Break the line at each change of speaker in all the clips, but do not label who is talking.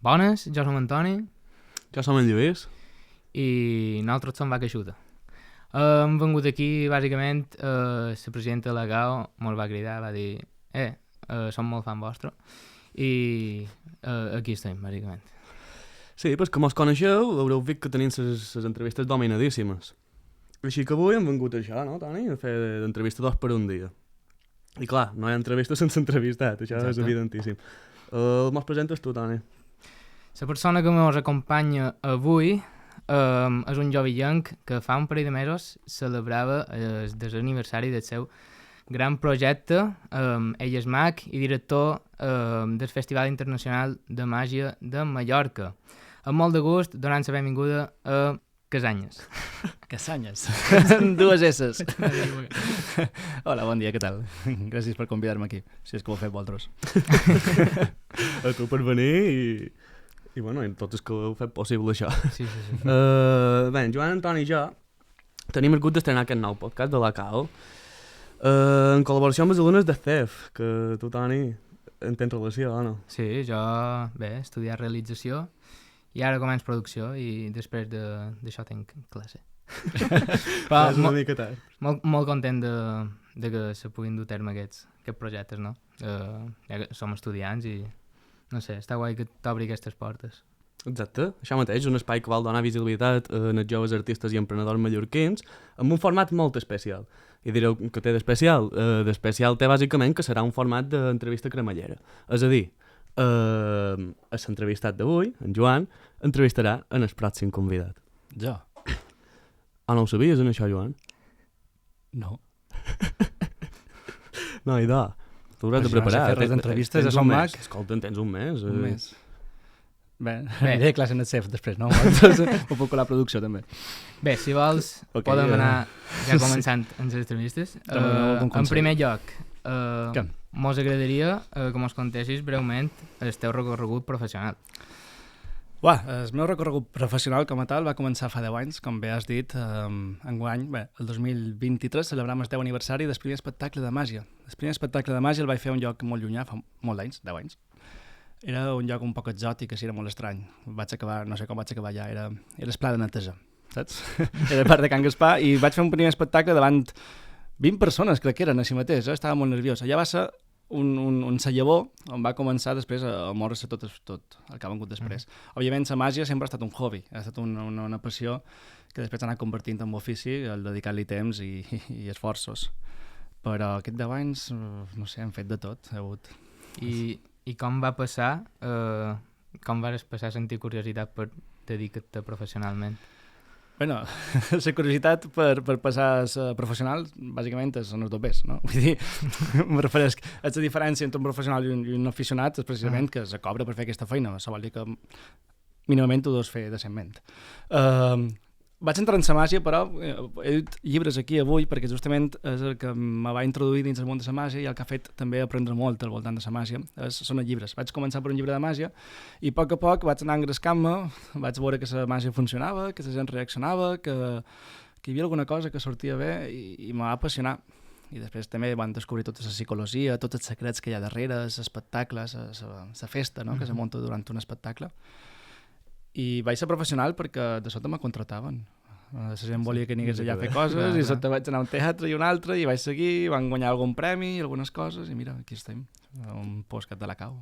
Bones, jo som Antoni.
Jo som en Lluís.
I nosaltres som Vaca Xuta. Hem vengut aquí, bàsicament, la presidenta de la GAO ens va cridar, va dir som molt fan vostre. I aquí estem, bàsicament.
Sí, pues com us coneixeu, haureu vist que tenim les entrevistes dominadíssimes. Així que avui hem vengut a això, no, Toni? A fer d'entrevista 2 per un dia. I clar, no hi ha entrevista sense entrevistat, això és evidentíssim. Mos presentes tu, Toni?
La persona que ens acompanya avui és un jovillenc que fa un parell de mesos celebrava el desaniversari del seu gran projecte. Ell és mag i director del Festival Internacional de Màgia de Mallorca. Amb molt de gust, donant la benvinguda a Casanyes.
Casanyes. Dues S's. Hola, bon dia, què tal? Gràcies per convidar-me aquí, si és que ho heu fet vosaltres.
A tu per venir i bueno, i tots els que heu fet possible això.
Sí.
Bé, Joan, Antoni i jo tenim el gust d'estrenar aquest nou podcast de la CAO en col·laboració amb els alumnes de CEF, que tu, Toni, en tens relació, o no?
Sí, jo, bé, he estudiat realització i ara començo producció i després d'això tinc classe.
Però és una mica tard.
Molt content de que se puguin dur a terme aquests projectes, no? Ja que som estudiants i, no sé, està guai que t'obri aquestes portes.
Exacte, això mateix, un espai que vol donar visibilitat a els joves artistes i emprenedors mallorquins amb un format molt especial. I direu que té d'especial? D'especial té bàsicament que serà un format d'entrevista cremallera. És a dir, l'entrevistat d'avui, en Joan, entrevistarà en el pròxim convidat.
Jo?
Ah, no ho sabies, en això, Joan?
No.
No, idò. Tu hauràs de preparar.
No sé fer les entrevistes, ja som mag.
Escolta, en tens un mes.
Un mes. Bé, aniré a classe en el CEF després, no? Ho puc colar a producció, també.
Bé, si vols, podem anar ja començant amb les entrevistes. En primer lloc, mos agradaria que mos contessis breument el teu recorregut professional.
El meu recorregut professional com a tal va començar fa 10 anys, com bé has dit, enguany, el 2023 celebram el 10 aniversari del primer espectacle de màgia. El primer espectacle de màgia el vaig fer a un lloc molt llunyà, fa molt d'anys, 10 anys. Era un lloc un poc exòtic, així era molt estrany. Vaig acabar, no sé com vaig acabar allà, era el Pla de Neteja, saps? Era part de Can Gaspar i vaig fer un primer espectacle davant 20 persones, crec que eren, així mateix, estava molt nerviós. Allà va ser un sallavó on va començar després a moure's tot el que ha vengut després. Òbviament, la màgia sempre ha estat un hobby, ha estat una passió que després ha anat convertint en ofici, el dedicar-li temps i esforços. Però aquests 10 anys, no sé, hem fet de tot.
I com va passar, com vas passar a sentir curiositat per dedicar-te professionalment?
Bueno, la curiositat per passar a professional, bàsicament, són els dobbers, no? Vull dir, me refereix a la diferència entre un professional i un aficionat és precisament que se cobra per fer aquesta feina. Això vol dir que mínimament ho deus fer decentment. Vaig entrar en la màgia, però he dut llibres aquí avui perquè justament és el que me va introduir dins el món de la màgia i el que ha fet també aprendre molt al voltant de la màgia són els llibres. Vaig començar per un llibre de màgia i a poc vaig anar engrescant-me, vaig veure que la màgia funcionava, que la gent reaccionava, que hi havia alguna cosa que sortia bé i me va apassionar. I després també van descobrir tota la psicologia, tots els secrets que hi ha darrere, l'espectacle, la festa, no? Que se munta durant un espectacle. I vaig ser professional perquè de sota me contractaven. La gent volia que anés allà a fer coses i sota vaig anar a un teatre i un altre i vaig seguir, van guanyar algun premi i algunes coses i mira, aquí estem, un podcast de la CAO.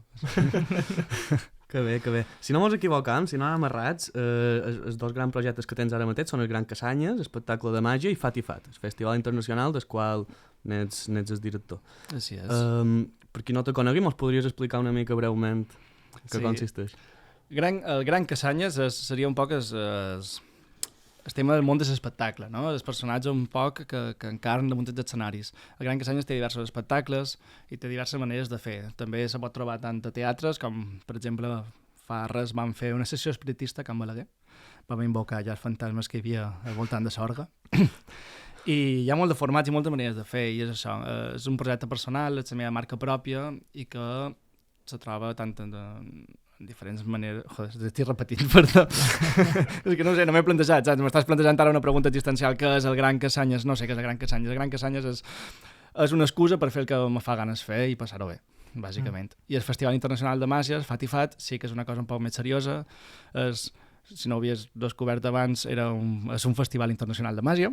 Que bé, que bé. Si no mos equivocam, si no anem errats, els dos grans projectes que tens ara mateix són el Gran Casanyes, espectacle de màgia, i Fat i Fat, el Festival Internacional del qual n'ets el director.
Així és.
Per qui no te conegui, mos podries explicar una mica breument què consisteix?
El Gran Casanyes seria un poc el tema del món de l'espectacle, no? Els personatges un poc que encarnen damunt dels escenaris. El Gran Casanyes té diversos espectacles i té diverses maneres de fer. També se pot trobar tant a teatres com, per exemple, fa res vam fer una sessió espiritista a Can Balaguer. Vam invocar ja els fantasmes que hi havia al voltant de l'orgue. I hi ha molt de formats i moltes maneres de fer, i és això. És un projecte personal, és la meva marca pròpia i que se troba tant en diferents maneres... Joder, estic repetint, perdó. És que no sé, no m'he plantejat, saps? M'estàs plantejant ara una pregunta existencial. Què és el Gran Casanyes? No sé què és el Gran Casanyes. El Gran Casanyes és una excusa per fer el que me fa ganes fer i passar-ho bé. bàsicament. I el Festival Internacional de Màgia, el FAT, sí que és una cosa un poc més seriosa. Si no ho havies descobert abans, és un festival internacional de màgia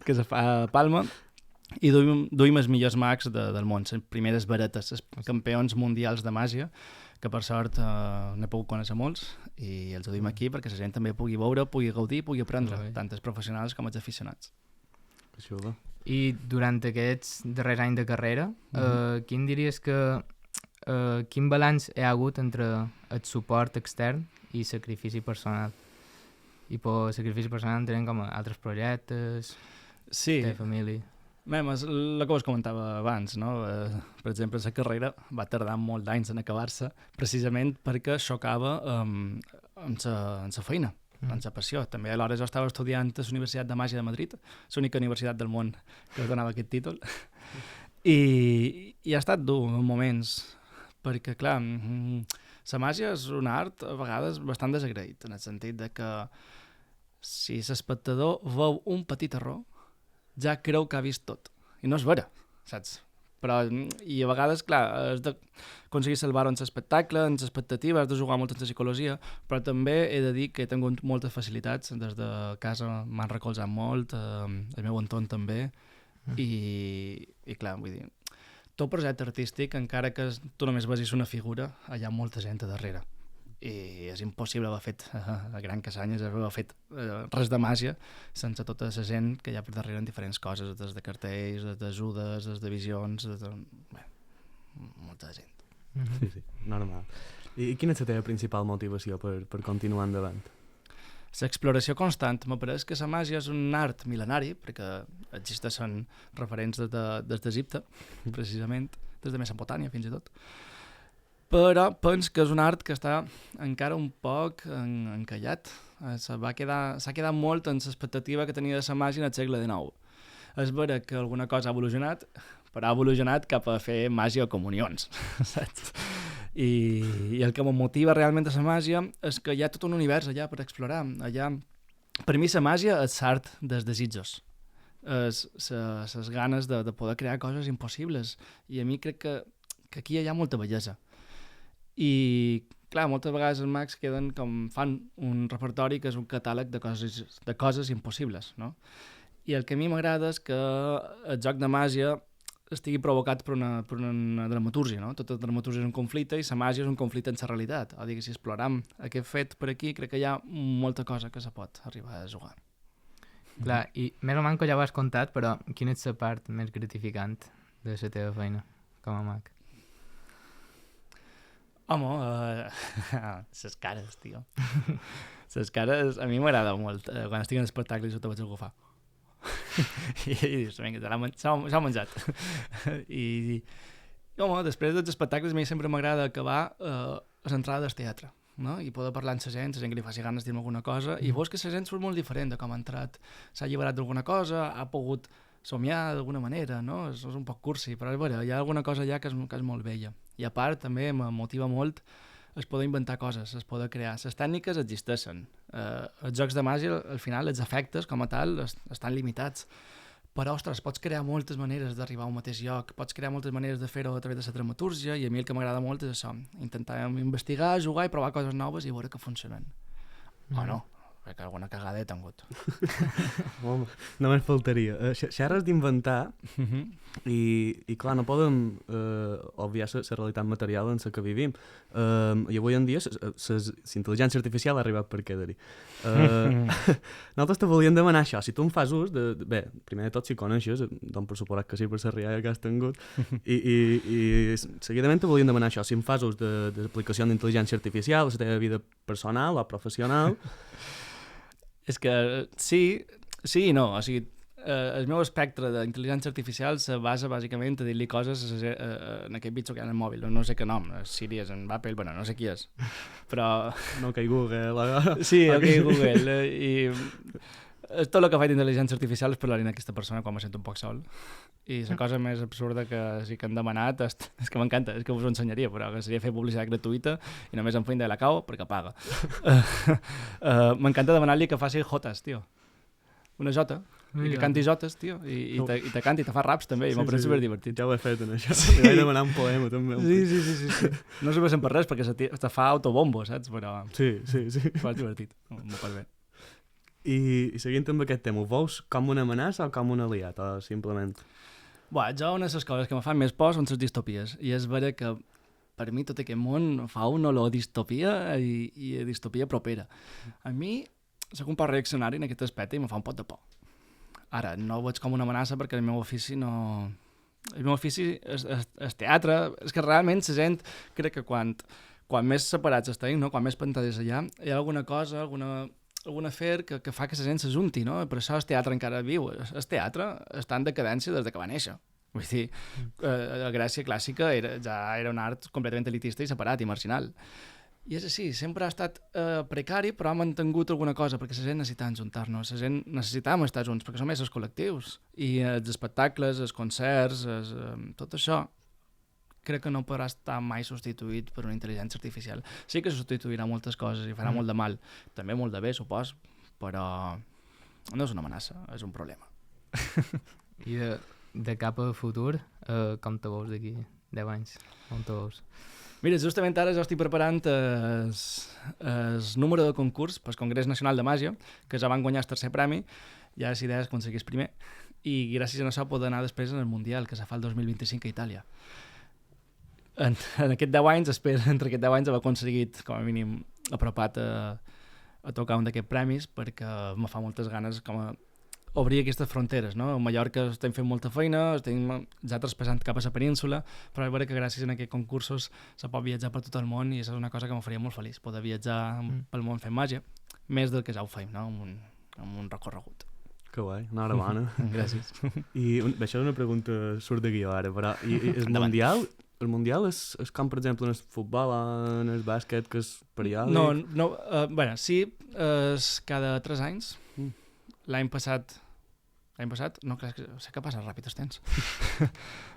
que es fa a Palma i duim els millors mags del món, les primeres varetes, els campions mundials de màgia, que per sort n'he pogut conèixer molts i els duim aquí perquè la gent també pugui veure, pugui gaudir, pugui aprendre, tant els professionals com els aficionats.
Això.
I durant aquests darrers anys de carrera, quin diries que quin balanç hi ha hagut entre el suport extern i sacrifici personal? I per sacrifici personal entenem com altres projectes, de família.
És el que us comentava abans, no? Per exemple, la carrera va tardar molt d'anys en acabar-se precisament perquè xocava amb la feina, amb la passió. També alhora jo estava estudiant a la Universitat de Màgia de Madrid, l'única universitat del món que us donava aquest títol, i ha estat dur en moments, perquè clar, la màgia és un art a vegades bastant desagraït, en el sentit de que si l'espectador veu un petit error, ja creu que ha vist tot. I no és vera, saps? I a vegades, clar, has d'aconseguir salvar-ho en l'espectacle, en l'expectativa, has de jugar molt en la psicologia, però també he de dir que he tingut moltes facilitats. Des de casa m'han recolzat molt, el meu entorn també, i clar, vull dir, tot projecte artístic, encara que tu només vegis una figura, hi ha molta gent a darrere. I és impossible haver fet a gran Casanyes, haver fet res de màgia sense tota la gent que hi ha per darrere en diferents coses, des de cartells, des d'ajudes, des de visions, molta gent.
Sí, normal. I quina és la teva principal motivació per continuar endavant?
L'exploració constant. M'apareix que la màgia és un art mil·lenari, perquè existeixen referents des d'Egipte, precisament, des de Mesopotàmia fins i tot. Però penso que és un art que està encara un poc encallat. S'ha quedat molt en l'expectativa que tenia de la màgia en el segle XIX. És vera que alguna cosa ha evolucionat, però ha evolucionat cap a fer màgia o comunions, saps? I el que em motiva realment a la màgia és que hi ha tot un univers allà per explorar. Per mi la màgia és l'art dels desitjos, les ganes de poder crear coses impossibles, i a mi crec que aquí hi ha molta bellesa. I clar, moltes vegades els mags fan un repertori que és un catàleg de coses impossibles, no? I el que a mi m'agrada és que el joc de màgia estigui provocat per una dramatúrgia, no? Tota dramatúrgia és un conflicte i la màgia és un conflicte en la realitat. O sigui, si exploram aquest fet per aquí, crec que hi ha molta cosa que se pot arribar a jugar.
Clar, i més o menys que ja ho has contat, però quina és la part més gratificant de la teva feina com a mag?
Home, les cares, tio. Les cares a mi m'agrada molt. Quan estic en espectacle jo te vaig agafar. I dius, vinga, s'ha menjat. I home, després dels espectacles a mi sempre m'agrada acabar a l'entrada del teatre, no? I poder parlar amb la gent que li faci ganes de dir-me alguna cosa, i veus que la gent surt molt diferent de com ha entrat. S'ha alliberat d'alguna cosa, ha pogut somiar d'alguna manera, no? És un poc cursi, però veure, hi ha alguna cosa allà que és molt bella. I a part també em motiva molt es poder inventar coses, es poder crear. Les tècniques existeixen. Els jocs de màgia, al final, els efectes com a tal estan limitats. Però, ostres, pots crear moltes maneres d'arribar a un mateix lloc, pots crear moltes maneres de fer-ho a través de la dramatúrgia, i a mi el que m'agrada molt és això, intentar investigar, jugar i provar coses noves i veure que funcionen. O no, perquè alguna cagada he tingut.
Home, només faltaria. Xerres d'inventar i clar, no podem obviar la realitat material en la que vivim. I avui en dia la intel·ligència artificial ha arribat per quedar-hi. Nosaltres te volíem demanar això. Si tu en fas ús, bé, primer de tot si coneixes, dono per suposat que sí per la rialla que has tingut, i seguidament te volíem demanar això. Si en fas ús d'aplicació d'intel·ligència artificial, la teva vida personal o professional.
És que sí i no. O sigui, el meu espectre d'intel·ligència artificial se basa bàsicament a dir-li coses en aquest bitxo que hi ha en el mòbil. No sé què nom, Siri és en Apple, bueno, no sé qui és. Però...
No, que hi Google.
Sí, okay. Google. I tot el que faig d'intel·ligència artificial és parlar amb aquesta persona quan me sento un poc sol. I la cosa més absurda que sí que han demanat és que m'encanta, és que us ho ensenyaria, però que seria fer publicitat gratuïta i només em feien de la cau perquè paga. M'encanta demanar-li que faci jotes, tio. Una jota. i que canti jotes, tio, i te canti, te fa raps també, i m'ha pareixet superdivertit.
Ja ho he fet en això, li vaig demanar un poema també.
Sí. No s'ho passen per res, perquè te fa autobombo, saps? Però...
Sí.
Però és divertit, m'ho pas bé.
I seguint amb aquest tema, ho veus com una amenaça o com un aliat, o simplement?
Jo una de les coses que me fan més por són les distopies, i és vera que per mi tot aquest món fa una olor a distopia i a distopia propera. A mi soc un poc reaccionari en aquest aspecte i me fa un pot de por. Ara, no ho veig com una amenaça perquè el meu ofici no... El meu ofici és teatre, és que realment la gent, crec que quan més separats estem, no? Quan més pantalles hi ha alguna cosa, algun afer que fa que la gent s'ajunti, no? Per això el teatre encara viu. El teatre està en decadència des que va néixer. Vull dir, la Grècia clàssica ja era un art completament elitista i separat i marginal. I és així, sempre ha estat precari, però ha mantingut alguna cosa, perquè la gent necessitava juntar-nos, la gent necessitàvem estar junts, perquè som éssers col·lectius. I els espectacles, els concerts, tot això, crec que no podrà estar mai substituït per una intel·ligència artificial. Sí que substituirà moltes coses i farà molt de mal, també molt de bé, supos, però no és una amenaça, és un problema.
I de cap a futur, com te veus d'aquí 10 anys? On te veus?
Mira, justament ara jo estic preparant el número de concurs pel Congrés Nacional de Màgia, que ja van guanyar el tercer premi, ja la idea és aconseguir el primer, i gràcies a això pot anar després en el Mundial, que se fa el 2025 a Itàlia. En aquest 10 anys, entre aquest 10 anys he aconseguit, com a mínim, apropat a tocar un d'aquests premis, perquè me fa moltes ganes com a obrir aquestes fronteres, no? A Mallorca estem fent molta feina, estem ja traspassant cap a la península, però és vera que gràcies a aquests concursos se pot viatjar per tot el món i això és una cosa que me faria molt feliç, poder viatjar pel món fent màgia, més del que ja ho fem, no? Amb un recorregut.
Que guai, una hora bona.
Gràcies.
I això és una pregunta surt de guió ara, però el Mundial és com, per exemple, en el futbol o en el bàsquet, que és periòdic?
No, bueno, sí, és cada 3 anys. L'any passat, no, sé que passa ràpid el temps.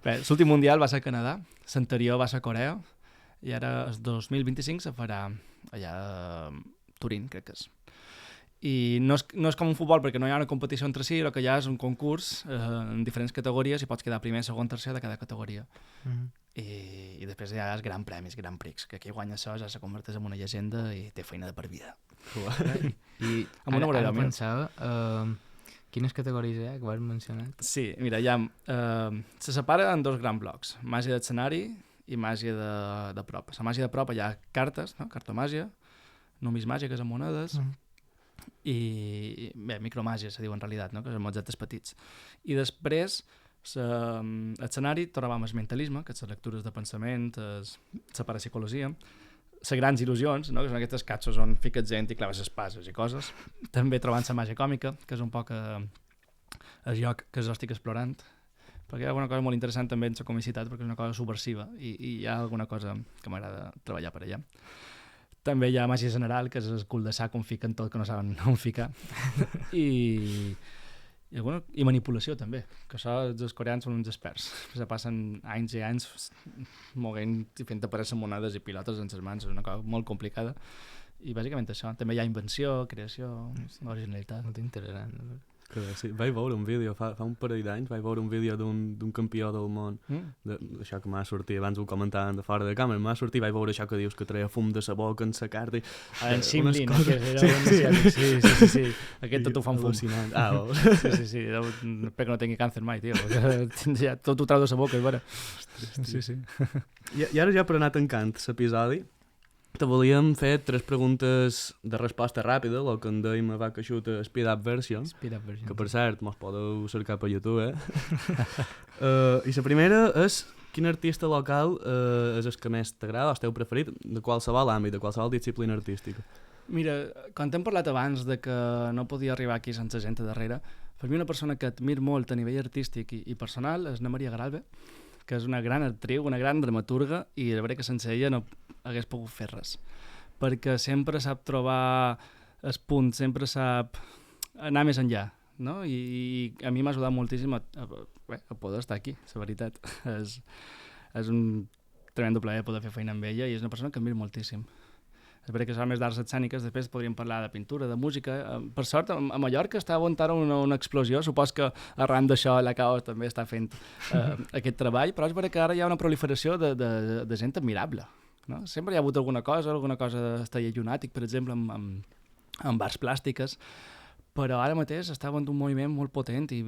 Bé, l'últim Mundial va ser a Canadà, l'anterior va ser a Corea, i ara el 2025 se farà allà a Turín, crec que és. I no és com un futbol perquè no hi ha una competició entre si, però que ja és un concurs en diferents categories i pots quedar primer, segon, tercer de cada categoria. I després hi ha els grans premis, Grand Prix, que aquí guanya això, ja se converteix en una llegenda i té feina de per vida.
I ara pensava, quines categories hi ha que vas mencionar?
Sí, mira, se separa en 2 grans blocs, màgia d'escenari i màgia de prop. La màgia de prop hi ha cartes, no? Cartomàgia, numismàgia, que és amb monedes, i bé, micromàgia se diu en realitat, no? Que són objectes petits. I després l'escenari trobam el mentalisme, que és les lectures de pensament, la parapsicologia, les grans il·lusions, no? Que són aquestes catxos on fiques gent i claves espases i coses. També trobant la màgia còmica, que és un poc el lloc que jo estic explorant, perquè hi ha alguna cosa molt interessant també en la comicitat, perquè és una cosa subversiva i hi ha alguna cosa que m'agrada treballar per allà. També hi ha màgia general, que és el cul de sac on fiquen tot que no saben on ficar. I manipulació també, que això els coreans són uns experts. Se passen anys i anys moguent i fent aparèixer monedes i pilotes en les mans, és una cosa molt complicada. I bàsicament això. També hi ha invenció, creació, originalitat.
Molt interessant.
Sí, vaig veure un vídeo, fa un parell d'anys, vaig veure un vídeo d'un campió del món, això que m'ha sortit, abans ho comentàvem de fora de càmera, m'ha sortit, vaig veure això que dius que treia fum de sa boca en sa carta.
En Simlin, que era sí. Aquest tot ho fa un fum. Sí, espero que no tingui càncer mai, tio, perquè ja tot ho trau de sa boca, és vera. Sí.
I ara ja per anar tancant l'episodi, te volíem fer 3 preguntes de resposta ràpida, el que en dèiem a Vaca Xuta Speed Up Version, que per cert mos podeu cercar per YouTube, I la primera és: quin artista local és el que més t'agrada, el teu preferit, de qualsevol àmbit, de qualsevol disciplina artística?
Mira, quan hem parlat abans de que no podia arribar aquí sense gent a darrere, per mi una persona que admiro molt a nivell artístic i personal és Ana Maria Garalbe, que és una gran actriu, una gran dramaturga, i la veritat que sense ella no hagués pogut fer res, perquè sempre sap trobar el punt, sempre sap anar més enllà, no? I a mi m'ha ajudat moltíssim a poder estar aquí, la veritat. És un tremendo plaer poder fer feina amb ella i és una persona que admiro moltíssim. Després que són més d'arts escèniques, després podríem parlar de pintura, de música. Per sort, a Mallorca està aguantant una explosió. Supos que arran d'això la Caos també està fent aquest treball, però és vera que ara hi ha una proliferació de gent admirable. No? Sempre hi ha hagut alguna cosa d'estall llunàtic, per exemple, amb arts plàstiques, però ara mateix està havent un moviment molt potent i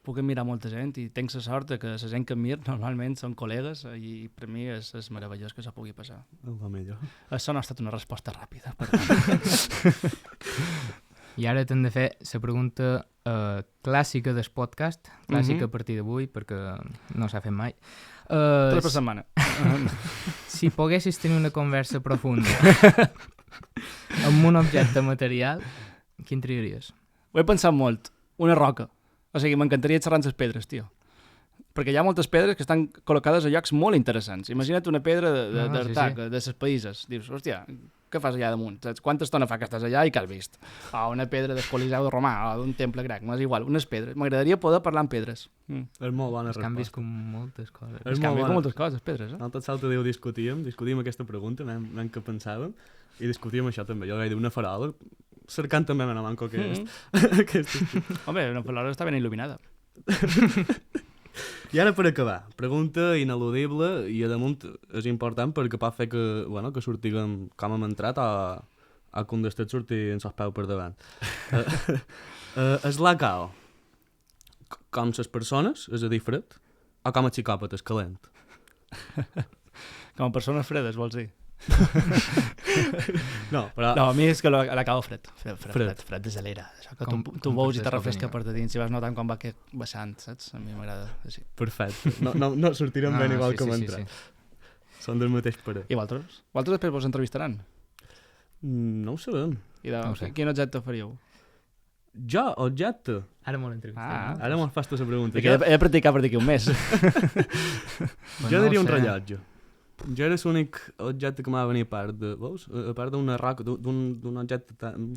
puc admirar molta gent i tinc la sort que la gent que admiro normalment són col·legues i per mi és meravellós que això pugui passar.
Va millor.
Això no ha estat una resposta ràpida.
I ara t'hem de fer la pregunta clàssica del podcast, clàssica a partir d'avui, perquè no s'ha fet mai.
3 per setmana.
Si poguessis tenir una conversa profunda amb un objecte material, quin triaries?
Ho he pensat molt. Una roca. O sigui, m'encantaria xerrar amb les pedres, tio. Perquè hi ha moltes pedres que estan col·locades a llocs molt interessants. Imagina't una pedra d'Artac, de les païses. Dius, hòstia, què fas allà damunt? Saps? Quanta estona fa que estàs allà i que has vist? O una pedra del Coliseu Romà, o d'un temple grec, no és igual, unes pedres. M'agradaria poder parlar amb pedres.
És molt bona resposta.
Canvis com moltes coses.
És
Canvis
molt
com
bona.
moltes coses, pedres, eh?
L'altre salta diu discutíem aquesta pregunta, anem que pensàvem, i discutíem això també. Jo vaig dir una farola, cercant també me manco aquest.
Home, una farola està ben il·luminada.
I ara per acabar, pregunta ineludible i a damunt és important perquè pot fer que, bueno, que sortiguem com hem entrat o que un d'estats surti en sos peu per davant. És la cao com les persones, és a dir, fred, o com a psicòpates, calent?
Com a persones fredes, vols dir?
No, però...
No, a mi és que la cau fred de gelera. Això que tu veus i te refresca per dins i vas notant quan va baixant, saps? A mi m'agrada així.
Perfecte. No sortirem ben igual com entrar. Són del mateix parer.
I vosaltres? Vosaltres després vos entrevistaran?
No ho sabem.
I quin objecte faríeu?
Jo, objecte?
Ara molt entrevistat.
Ara m'ho fas tu la pregunta.
He de practicar per d'aquí un mes.
Jo diria un rellotge. Jo era l'únic objecte que m'ha venir a part de... Veus? A part d'una roca, d'un objecte tan...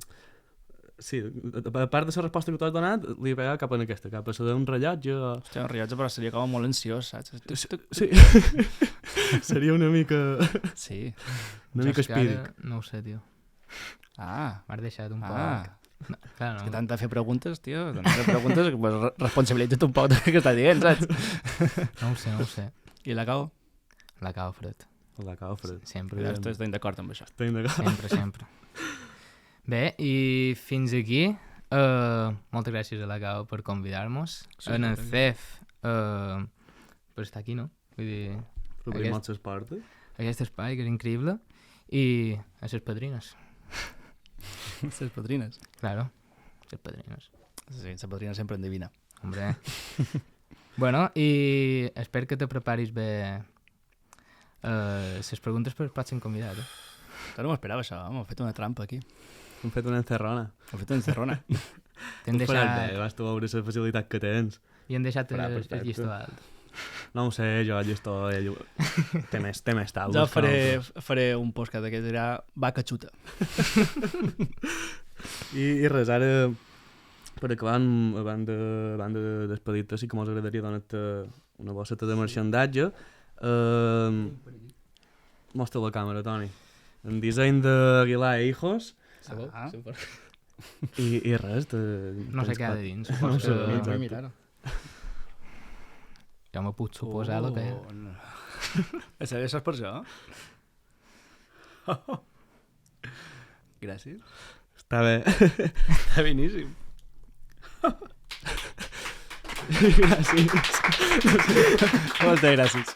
Sí, a part de la resposta que t'has donat, li pegava cap en aquesta, cap a la d'un rellotge o...
Hòstia, un rellotge però seria com molt ansiós, saps?
Sí. Seria una mica...
Sí.
Una mica espíric.
No ho sé, tio. M'has deixat un poc... No, clar, no.
És que t'han de fer preguntes, tio. T'han de fer preguntes, pues, responsabilitza't un poc del que està dient, saps?
No ho sé.
I la cau?
La cau fred.
La cau fred.
Sempre.
Estic d'acord amb això.
Sempre. Bé, i fins aquí. Moltes gràcies a la cau per convidar-nos. En el CEF per estar aquí, no? Vull dir...
Per obrir moltes portes.
Aquest espai, que és increïble. I a les padrines.
Les padrines?
Claro, les padrines.
Sí, la padrina sempre endevina.
Hombre. Bueno, i espero que te preparis bé les preguntes per el pròxim convidat.
No m'esperava això, m'ho fet una trampa aquí.
Hem fet una encerrona.
T'hem deixat...
Bé, vas tu veure la facilitat que tens.
I hem deixat el llistó alt.
No ho sé, jo el llistó... Té més tal.
Jo faré un podcast que dirà vaca xuta.
I res, ara, per acabar, abans de despedir-te, sí que mos agradaria donar-te una bosseta de marxandatge. Mostra la càmera, Toni. En disseny d'Aguilar i Hijos.
Super.
I res.
No sé què ha de dins.
No sé,
Vull mirar-ho.
Ja me puc suposar el que...
No. Això és per això? Gràcies.
Està bé.
Està beníssim.
Gràcies.
Moltes gràcies.